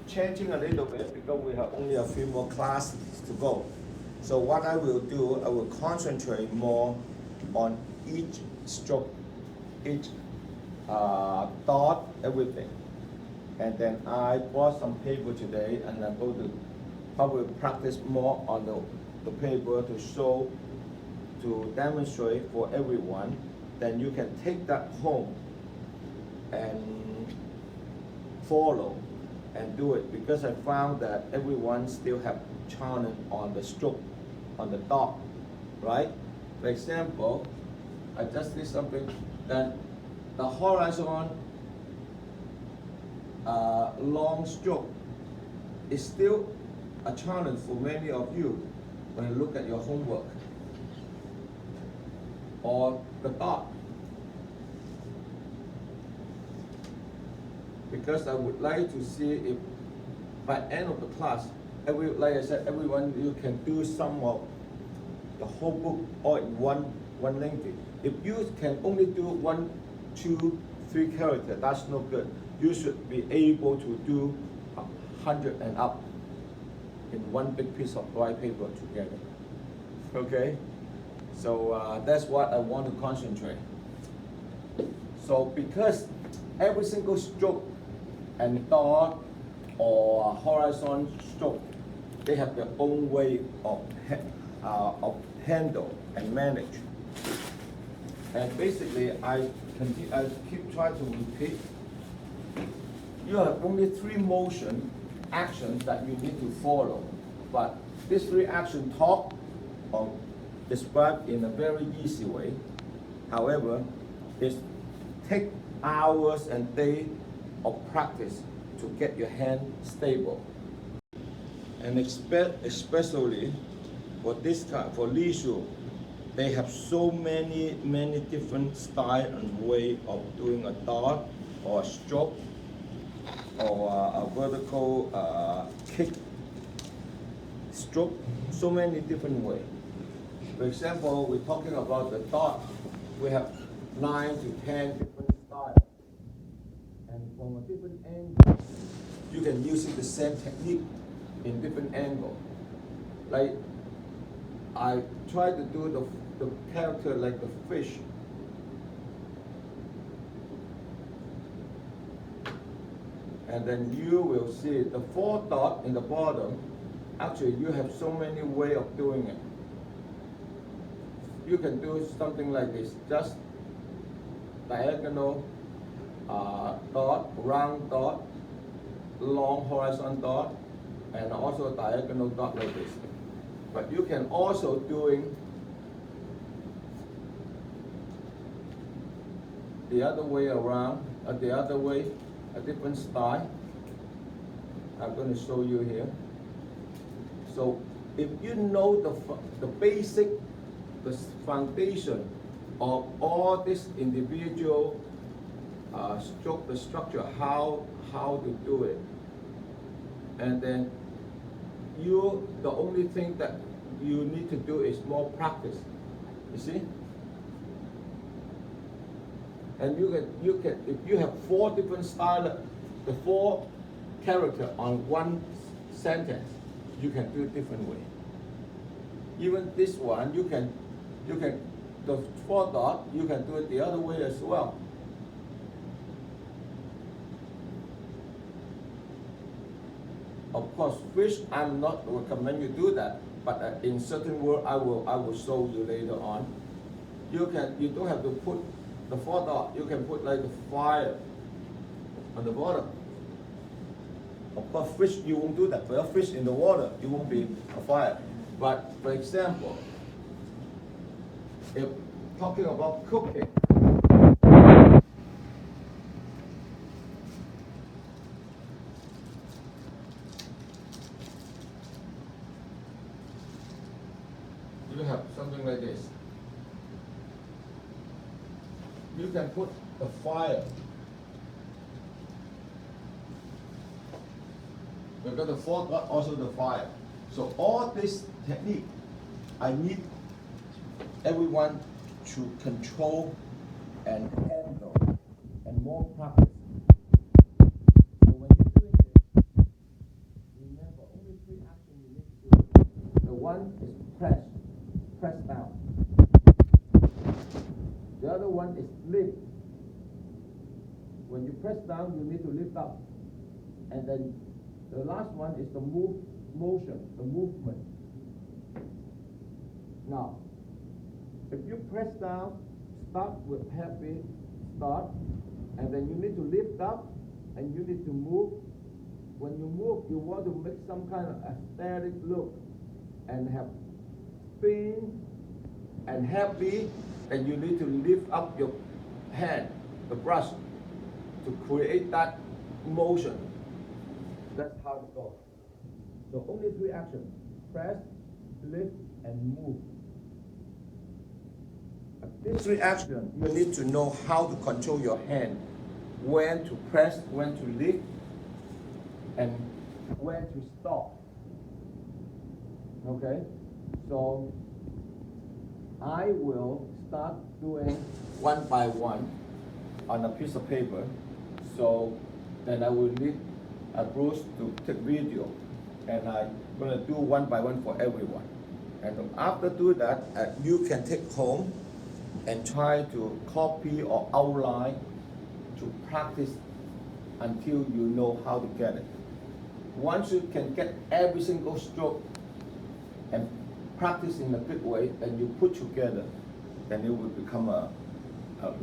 changing a little bit because we have only a few more classes to go. So what I will do, I will concentrate more on each stroke, each dot, everything. And then I brought some paper today, and I'm going to probably practice more on the paper to show, to demonstrate for everyone. Then you can take that home and follow and do it, because I found that everyone still have challenge on the stroke, on the dot, right? For example, I just did something that the horizon long stroke is still a challenge for many of you when you look at your homework or the dot. Because I would like to see if by end of the class, like I said, everyone, you can do some of the whole book all in one language. If you can only do 1, 2, 3 characters, that's no good. You should be able to do 100 and up in one big piece of white paper together. Okay? So that's what I want to concentrate. So because every single stroke and dot or horizon stroke, they have their own way of handle and manage. And basically, I keep trying to repeat. You have only 3 motion actions that you need to follow, but these 3 actions talk or described in a very easy way. However, it takes hours and days of practice to get your hand stable. And especially for this kind, for Lishu, they have so many different style and way of doing a dot or a stroke or a vertical kick stroke, so many different ways. For example, we're talking about the dot, we have 9 to 10 different styles. And from a different angle, you can use the same technique in different angle. Like, I try to do the character like the fish. And then you will see the 4 dot in the bottom. Actually, you have so many ways of doing it. You can do something like this, just diagonal dot, round dot, long horizon dot, and also a diagonal dot like this. But you can also doing the other way around, the other way, a different style. I'm going to show you here. So if you know the basic, the foundation of all this individual stroke, the structure, how to do it, and then the only thing that you need to do is more practice. You see? And you can if you have 4 different styles, the 4 characters on one sentence, you can do it different way. Even this one, you can the 4 dot, you can do it the other way as well. Of course, fish, I'm not recommend you do that, but in certain word, I will show you later on. You don't have to put the 4 dot. You can put like the fire on the bottom. Of course, fish, you won't do that. For a fish in the water, it won't be a fire. But for example, if talking about cooking, you have something like this. You can put a fire. We've got the 4 dot, also the fire. So all this technique, I need everyone to control and handle and more practice. So when you're doing this, The other one is lift. When you press down, you need to lift up. And then the last one is the motion, the movement. Now, if you press down, start with heavy start, and then you need to lift up, and you need to move. When you move, you want to make some kind of aesthetic look, and have thin and heavy, and you need to lift up your hand, the brush, to create that motion. That's how it goes. So only 3 actions: press, lift, and move. These 3 actions, you need to know how to control your hand, when to press, when to lift, And when to stop. Okay? So I will start doing one by one on a piece of paper. So then I will need a Bruce to take video, and I'm gonna do one by one for everyone. and after do that, you can take home and try to copy or outline to practice until you know how to get it. Once you can get every single stroke and practice in a good way, and you put together, then it will become a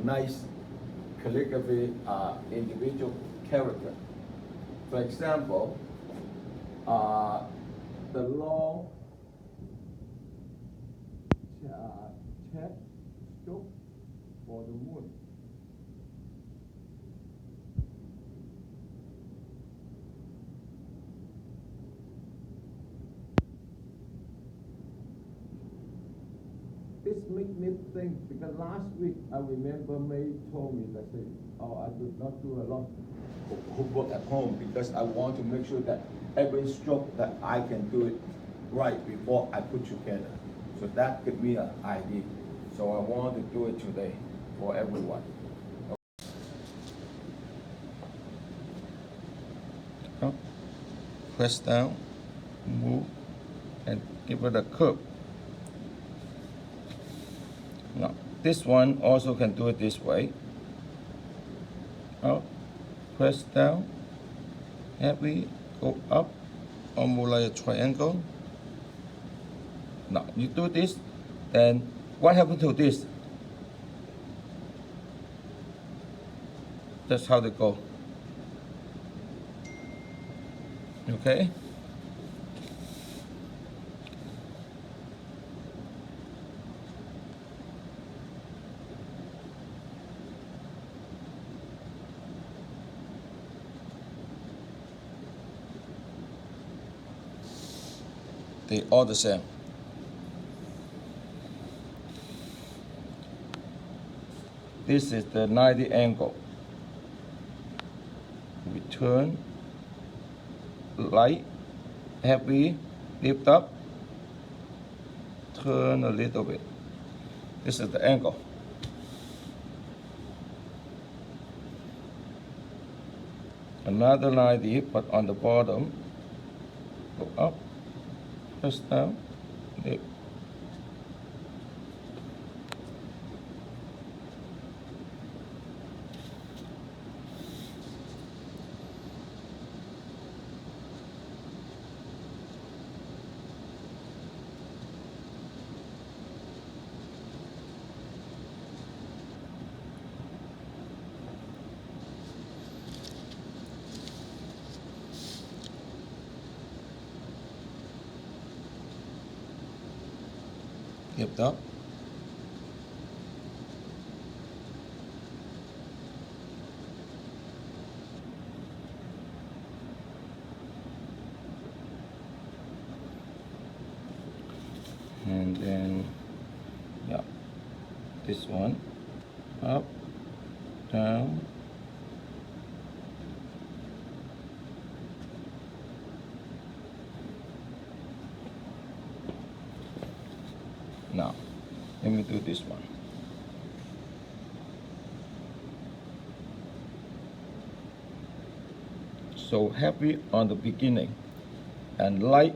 nice calligraphy individual character. For example, the long chest stroke for the moon. This made me think, because last week I remember May told me that I did not do a lot of homework at home because I want to make sure that every stroke that I can do it right before I put together. So that gave me an idea. So I want to do it today for everyone. Up, press down, move, and give it a curve. Now, this one also can do it this way. Up, press down, heavy, go up, almost like a triangle. Now, you do this, then what happened to this? That's how they go. Okay? They all the same. This is the 90 angle. We turn, light, heavy, lift up, turn a little bit. This is the angle. Another 90, but on the bottom, go up, press down, lift. Lift up. And then, yeah, this one, up, down, now, let me do this one. So heavy on the beginning and light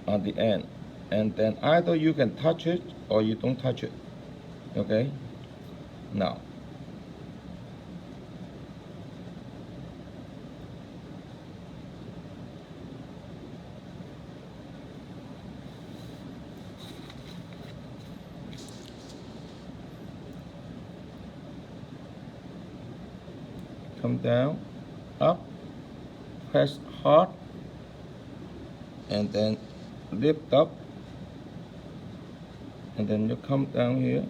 on the end. And then either you can touch it or you don't touch it. Okay? Now. Come down, up, press hard, and then lift up, and then you come down here.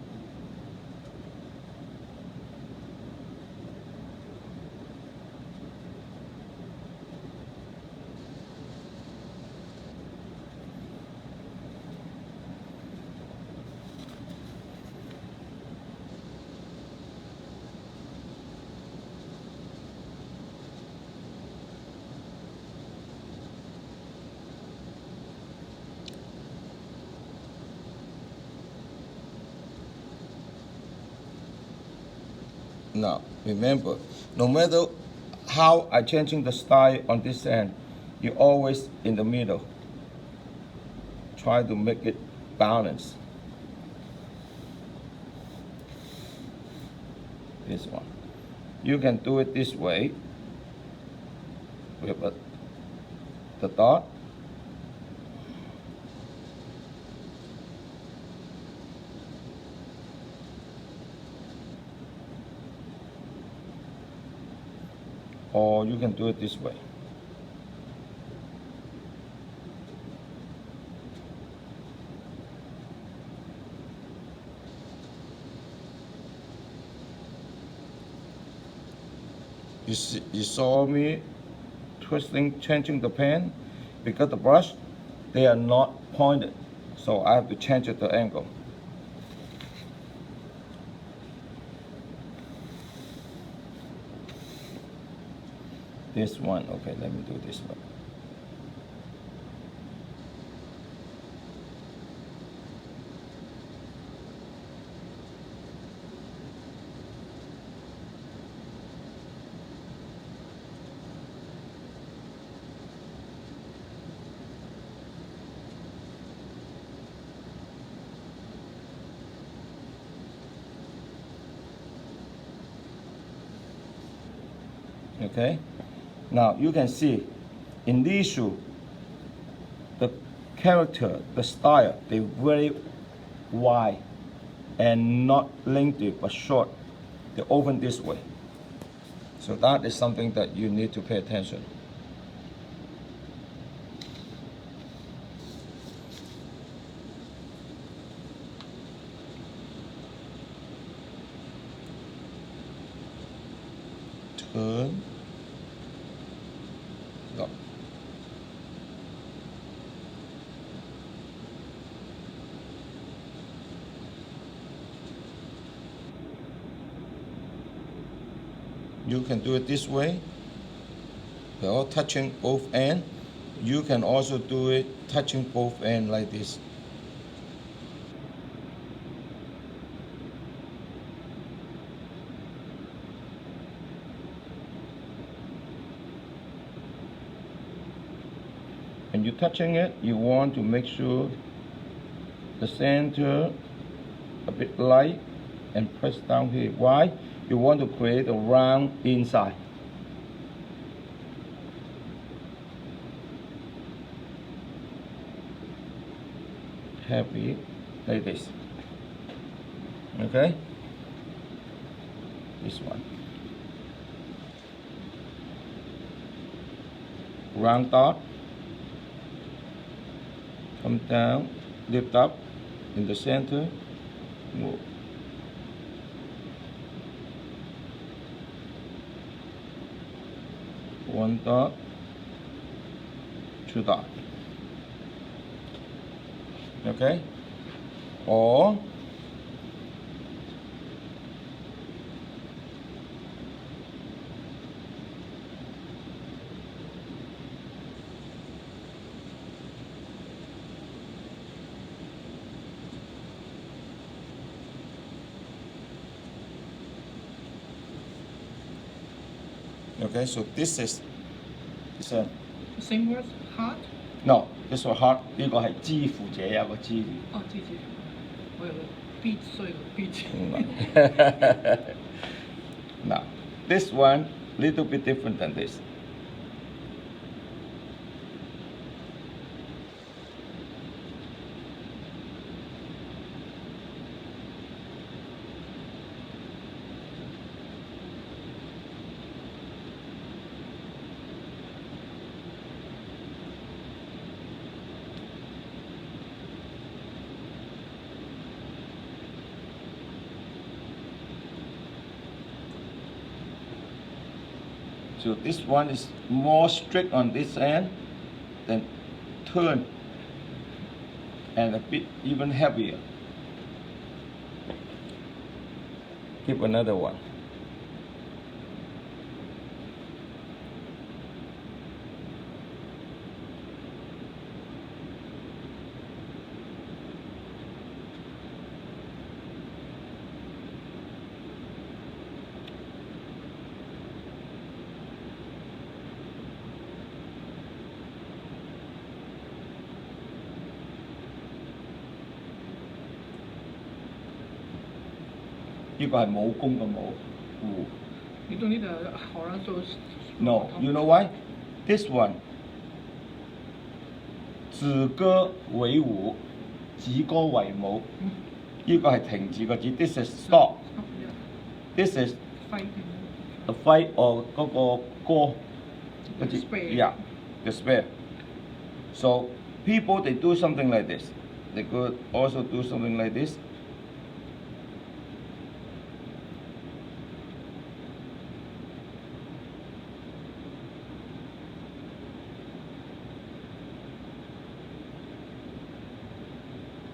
Now, remember, no matter how I changing the style on this end, you always in the middle. Try to make it balanced. This one. You can do it this way with the dot. Or you can do it this way. You saw me twisting, changing the pen because the brush, they are not pointed. So I have to change the angle. This one, okay, let me do this one. Okay, now you can see in these shoes, the character, the style, they very wide and not lengthy but short. They open this way. So that is something that you need to pay attention. Turn. Stop. You can do it this way, without touching both ends. You can also do it touching both ends like this. When you're touching it, you want to make sure the center a bit light and press down here. Why? You want to create a round inside. Heavy, like this. Okay? This one. Round dot. Come down, lift up in the center, move. One dot, two dot. Okay? Or okay, so this is a Same word, heart? no，this one heart 呢個係之乎者有個之。哦，知知，我有個。beach, so it's a beach. Now, this one little bit different than this. So this one is more strict on this end, then turn and a bit even heavier. Keep another one. This is武功嘅武湖。 You don't need a horror, so it's No, you know why? This one 自歌為舞，止歌為舞。呢個係停止個字。This is stop. Oh, yeah. This is Fighting. the fight or 嗰個歌。 The spare. Yeah, the spare. So people they do something like this. They could also do something like this.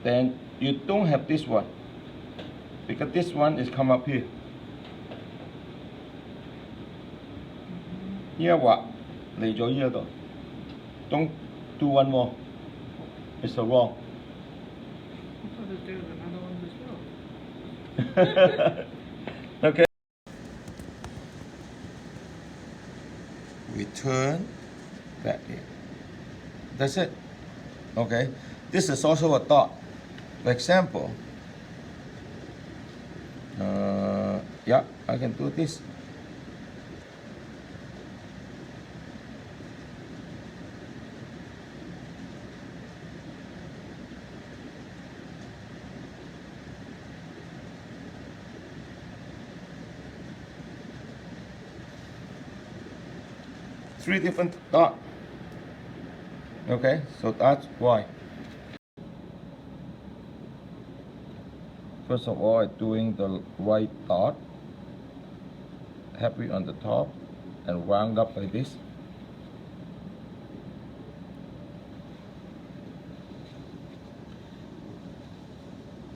Then you don't have this one because this one is come up here. 呢一畫嚟咗呢一度。Don't do one more. It's a wrong. I thought that there was another one as well. Okay. We turn back here. That's it. Okay. This is also a dot. For example, yeah, I can do this. Three different dots. Okay, so that's why. First of all, I'm doing the white dot, heavy on the top, and round up like this.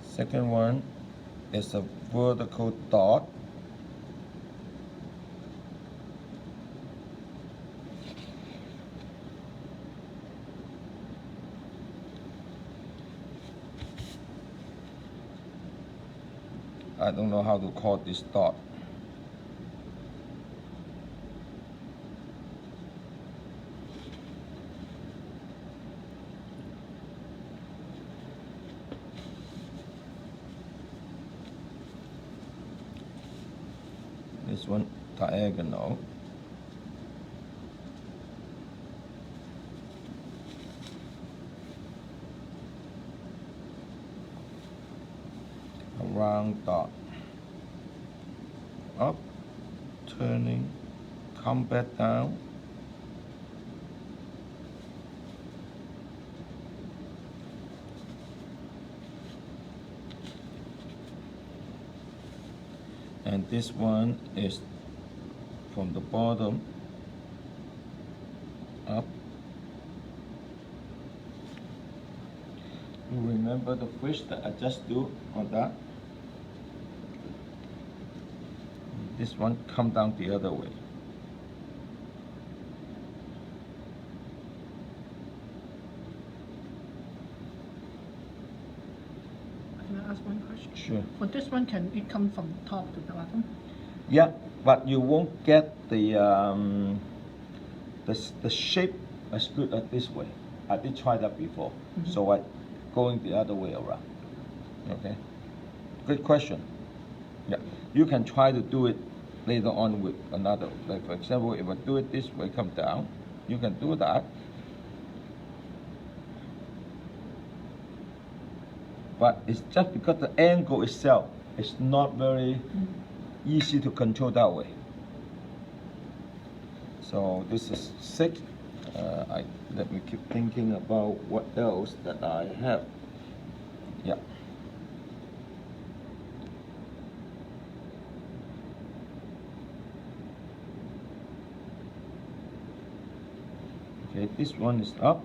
Second one is a vertical dot. I don't know how to call this dot. This one diagonal. A round dot. Up, turning, come back down. And this one is from the bottom up. You remember the fish that I just do on that? This one come down the other way. Can I ask one question? Sure. For this one, can it come from top to the bottom? Yeah, but you won't get the shape as good as this way. I did try that before, so I going the other way around. Okay. Good question. Yeah, you can try to do it later on with another. Like for example, if I do it this way, come down, you can do that. But it's just because the angle itself is not very easy to control that way. So this is 6. Let me keep thinking about what else that I have. Yeah. Okay, this one is up.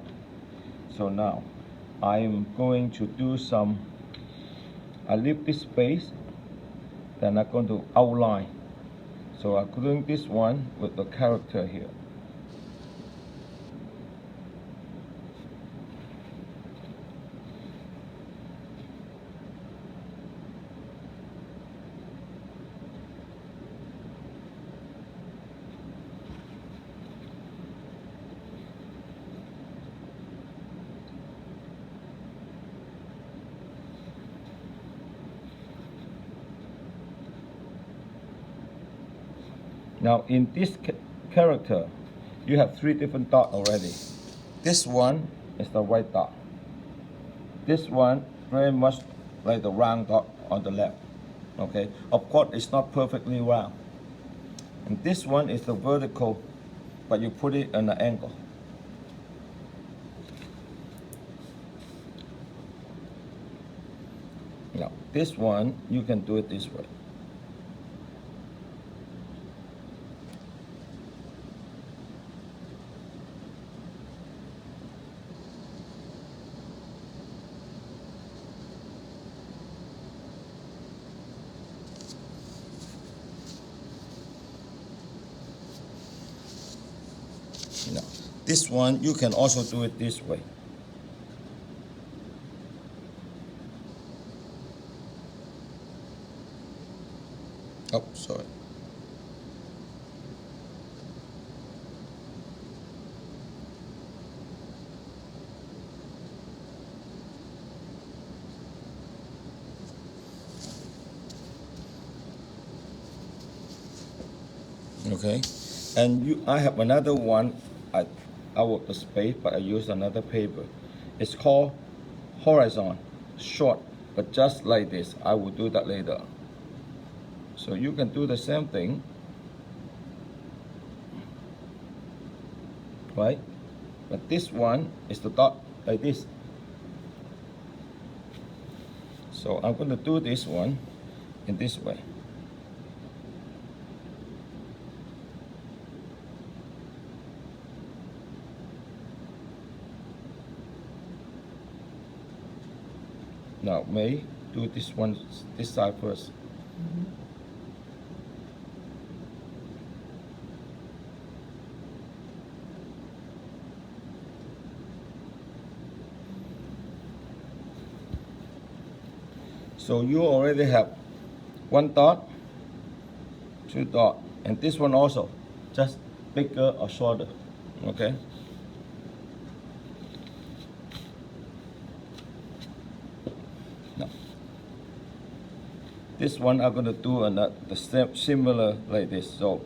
So now I'm going to do some, I leave this space, then I'm going to outline. So I'm doing this one with the character here. Now in this character, you have 3 different dots already. This one is the white dot. This one very much like the round dot on the left. Okay, of course it's not perfectly round. And this one is the vertical, but you put it on an angle. Now this one you can do it this way. Now, this one you can also do it this way. Oh, sorry. Okay, and I have another one. I work the space, but I use another paper. It's called horizon, short, but just like this. I will do that later. So you can do the same thing, right? But this one is the dot like this. So I'm going to do this one in this way. Now, may do this one, this side first. So you already have 1 dot, 2 dot, and this one also, just bigger or shorter, okay? Now, this one I'm gonna do the same, similar like this, so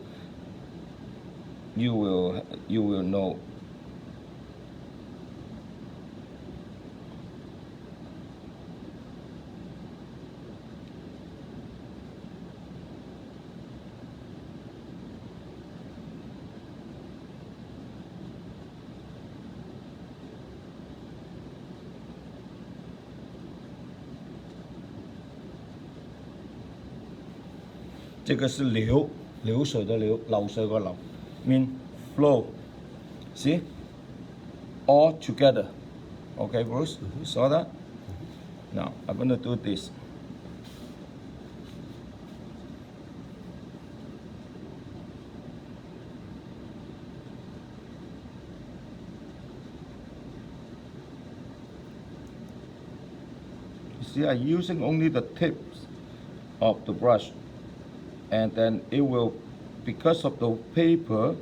you will know.这个是流水的流，流水个流 mean flow. See? All together. Okay, Bruce? You saw that? Now, I'm going to do this. You see, I'm using only the tips of the brush. And then it will, because of the paper,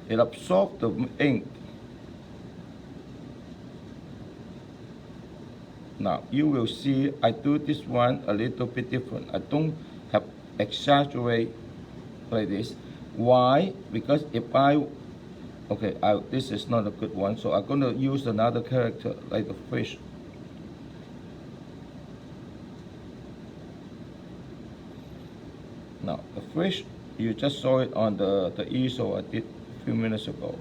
it absorbs the ink. Now you will see I do this one a little bit different. I don't have exaggerate like this. Why? Because if this is not a good one, so I'm going to use another character like the fish. Now the fish, you just saw it on the easel I did a few minutes ago.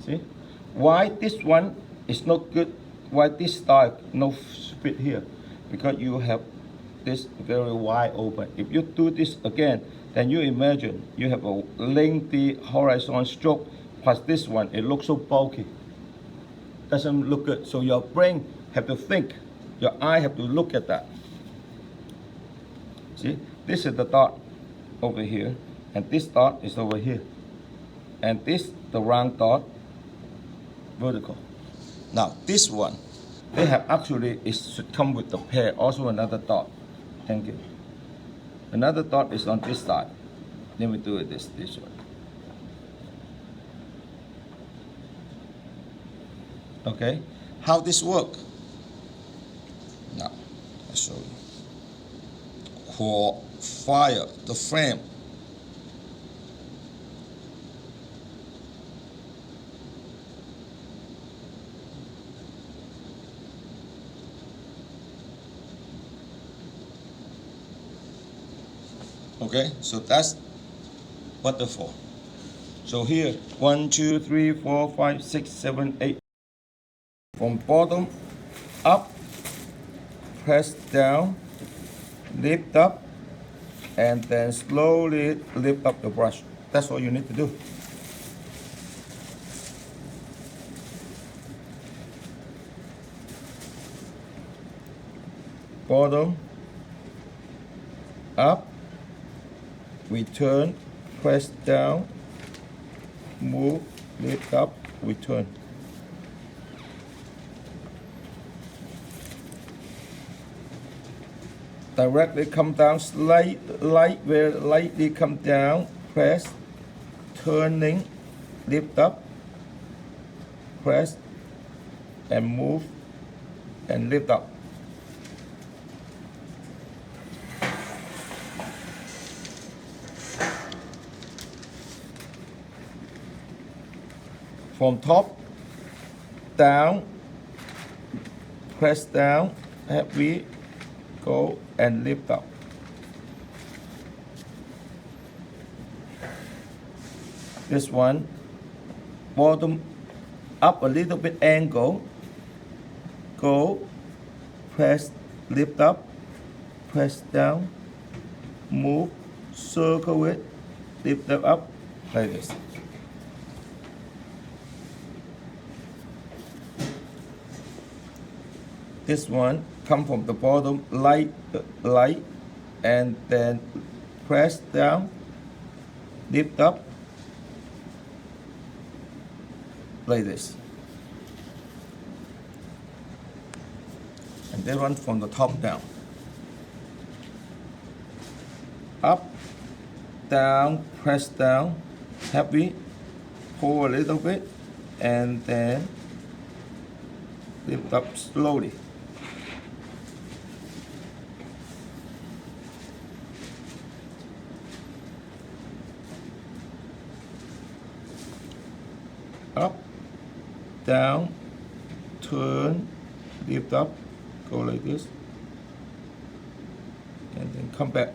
See? Why this one is not good? Why this style no split here? Because you have this very wide open. If you do this again, then you imagine you have a lengthy horizontal stroke plus this one, it looks so bulky. Doesn't look good. So your brain have to think, your eye have to look at that. See, this is the dot over here, and this dot is over here. And this, the round dot, vertical. Now this one, they have actually, it should come with the pair, also another dot. Thank you. Another dot is on this side. Then we do it this way. Okay, how this work? Now, I'll show you. For fire, the frame. Okay, so that's waterfall. So here, 1, 2, 3, 4, 5, 6, 7, 8. From bottom up, press down, lift up, and then slowly lift up the brush. That's all you need to do. Bottom, up, return, press down, move, lift up, return. Directly come down, very lightly come down, press, turning, lift up, press, and move, and lift up. From top, down, press down, heavy, go and lift up. This one, bottom up a little bit angle, go, press, lift up, press down, move, circle it, lift it up, like this. This one come from the bottom, light, and then press down, lift up, like this. And then one from the top down. Up, down, press down, heavy, pull a little bit, and then lift up slowly. Up, down, turn, lift up, go like this, and then come back.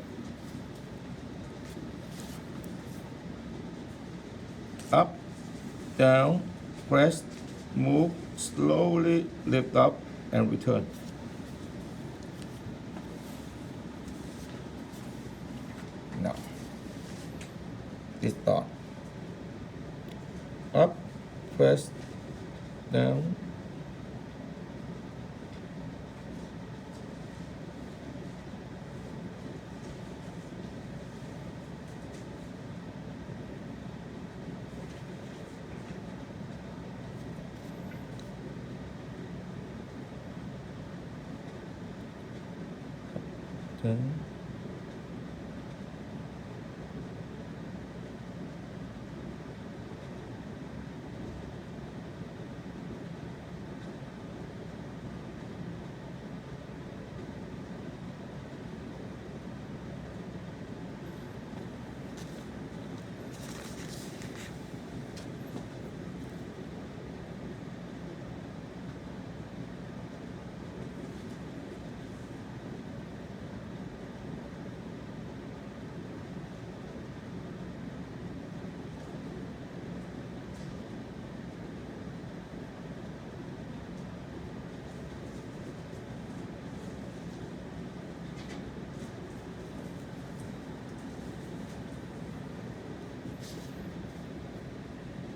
Up, down, press, move, slowly lift up and return. Now, this dot. Up, press, down, Okay.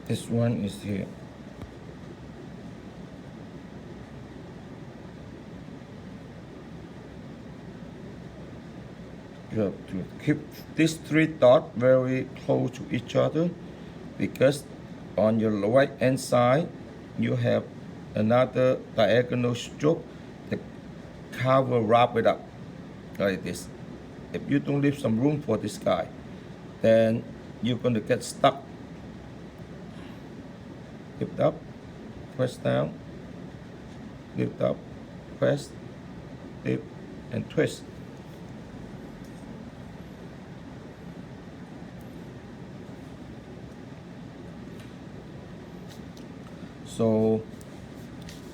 This one is here. You have to keep these three dots very close to each other, because on your right hand side you have another diagonal stroke that cover wrap it up like this. If you don't leave some room for this guy, then you're going to get stuck. Lift up, press down, lift up, press, lift, and twist. So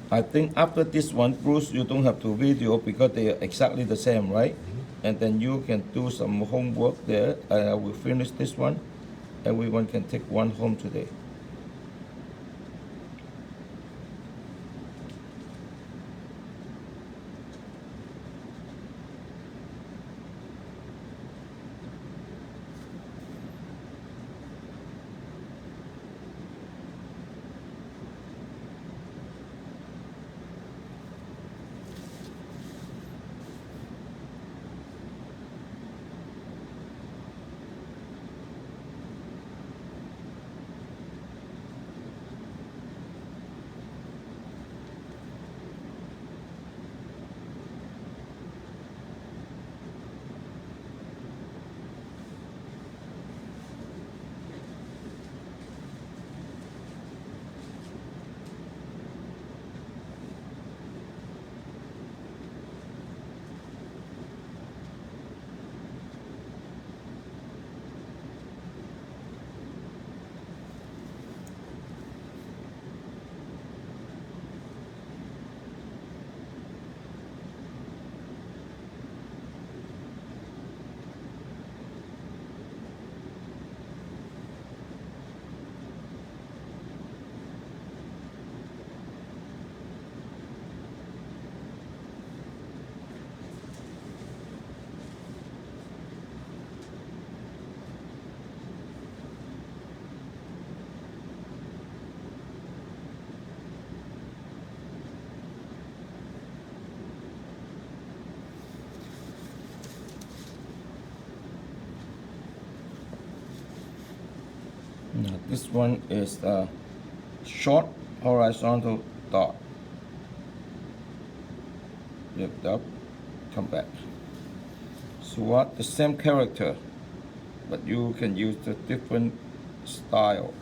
I think after this one, Bruce, you don't have to video because they are exactly the same, right? And then you can do some homework there. I will finish this one. Everyone can take one home today. Now this one is a short horizontal dot. Lift up, come back. So what? The same character, but you can use the different style.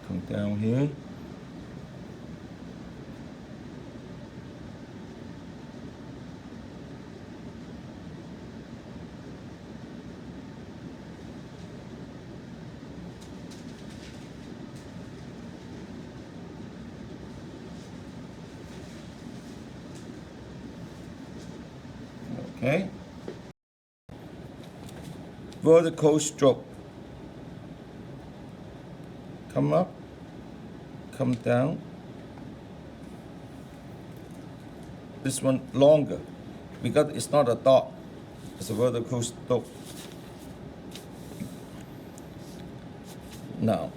Come down here. Okay. Vertical stroke. Come up, come down. This one longer because it's not a dot, it's a vertical stroke. Now,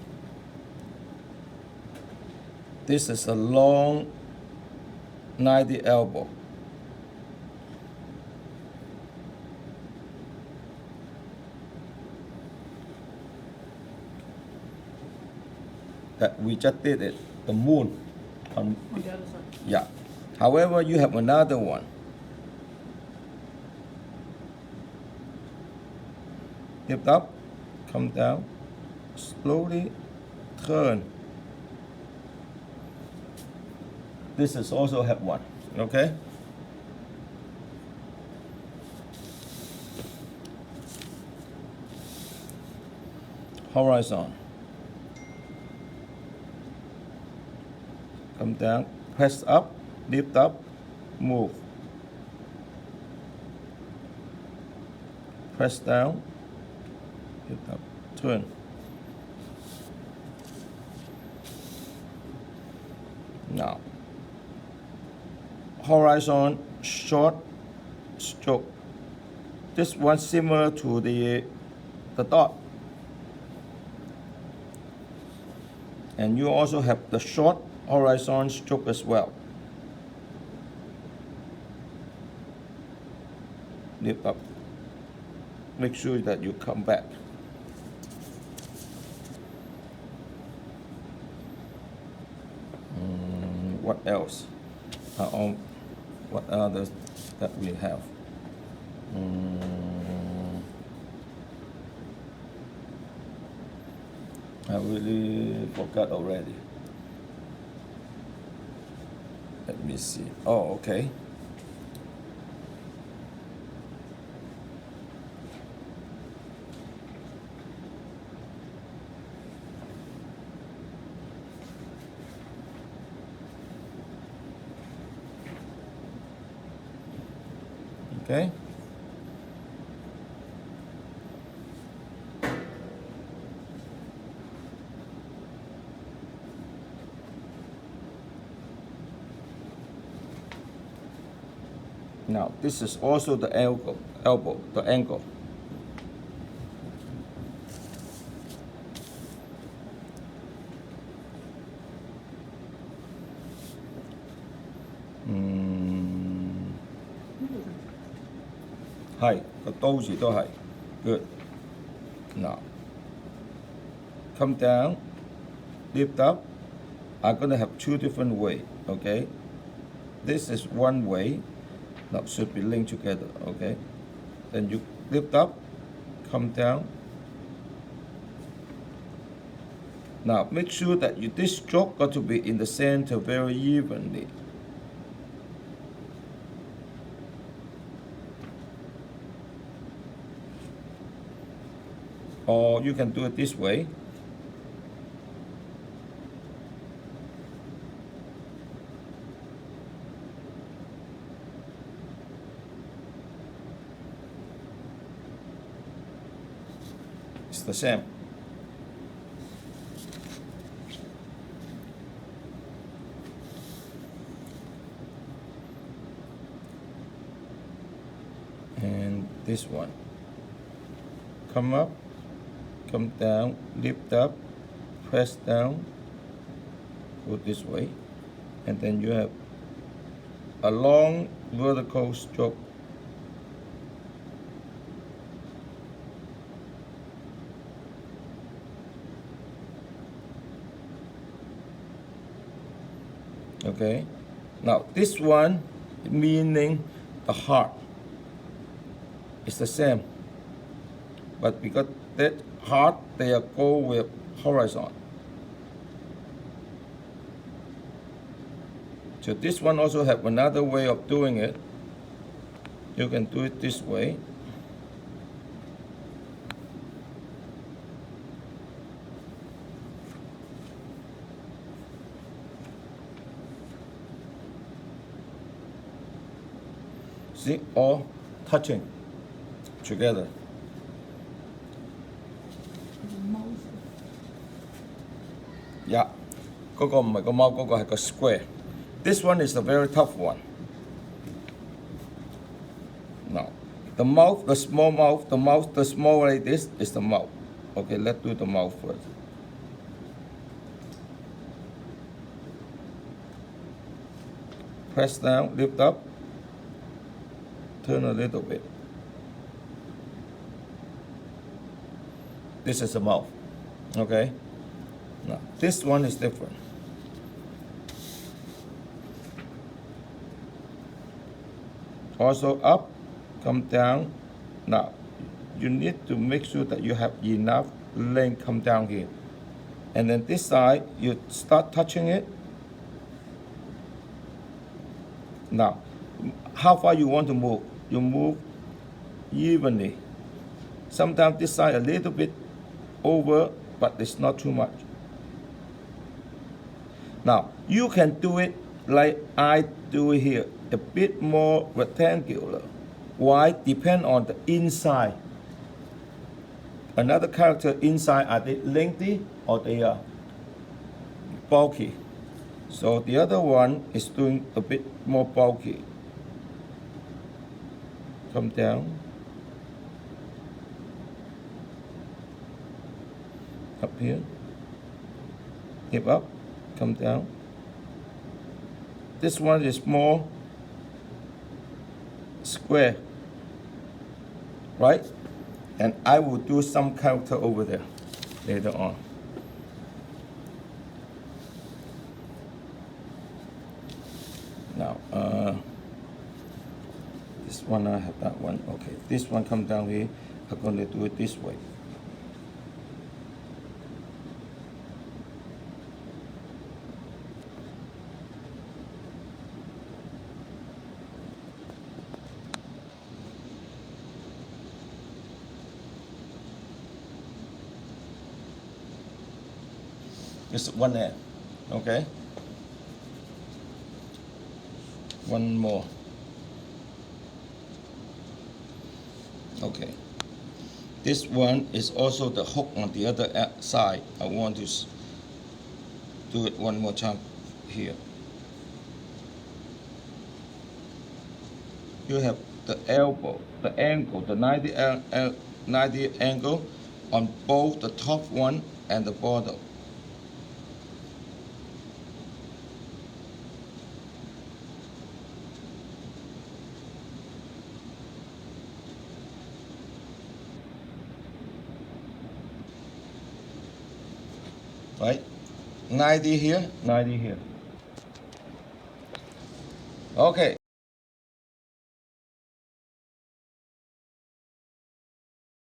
This is a long 90 elbow. That we just did it, the moon. On the other side. Yeah. However, you have another one. Lift up, come down, slowly turn. This is also have one, okay? Horizon. Come down, press up, lift up, move. Press down, lift up, turn. Now, horizon short stroke. This one similar to the dot. And you also have the short horizon stroke as well. Lift up. Make sure that you come back. What else? What others that we have? I really forgot already. Let me see. Oh, okay. Okay. Now this is also the elbow, the ankle. Hi, 個刀字都係 good. Now, come down, lift up. I'm gonna have two different ways. Okay, this is one way. Now should be linked together. Okay, then you lift up, come down. Now make sure that this stroke got to be in the center very evenly. Or you can do it this way. It's the same. And this one. Come up. Come down, lift up, press down, go this way, and then you have a long vertical stroke. Okay, now this one meaning the heart is the same, but because that heart, they go with horizon. So this one also have another way of doing it. You can do it this way. See, all touching together. Yeah, 嗰個唔係個貓，嗰個係個 square. This one is a very tough one. Now, the mouth, the small mouth, the small like this is the mouth. Okay, let's do the mouth first. Press down, lift up, turn a little bit. This is the mouth. Okay? Now, this one is different. Also up, come down. Now, you need to make sure that you have enough length come down here. And then this side, you start touching it. Now, how far you want to move? You move evenly. Sometimes this side a little bit over, but it's not too much. Now, you can do it like I do it here, a bit more rectangular. Why? Depend on the inside. Another character inside, are they lengthy or they are bulky? So the other one is doing a bit more bulky. Come down. Up here. Hip up. Come down. This one is more square. Right? And I will do some character over there later on. Now, this one I have that one. Okay, this one come down here. I'm going to do it this way. Just one end, okay? One more. Okay. This one is also the hook on the other side. I want to do it one more time here. You have the elbow, the angle, the 90 angle on both the top one and the bottom. Right? 90 here, 90 here. Okay.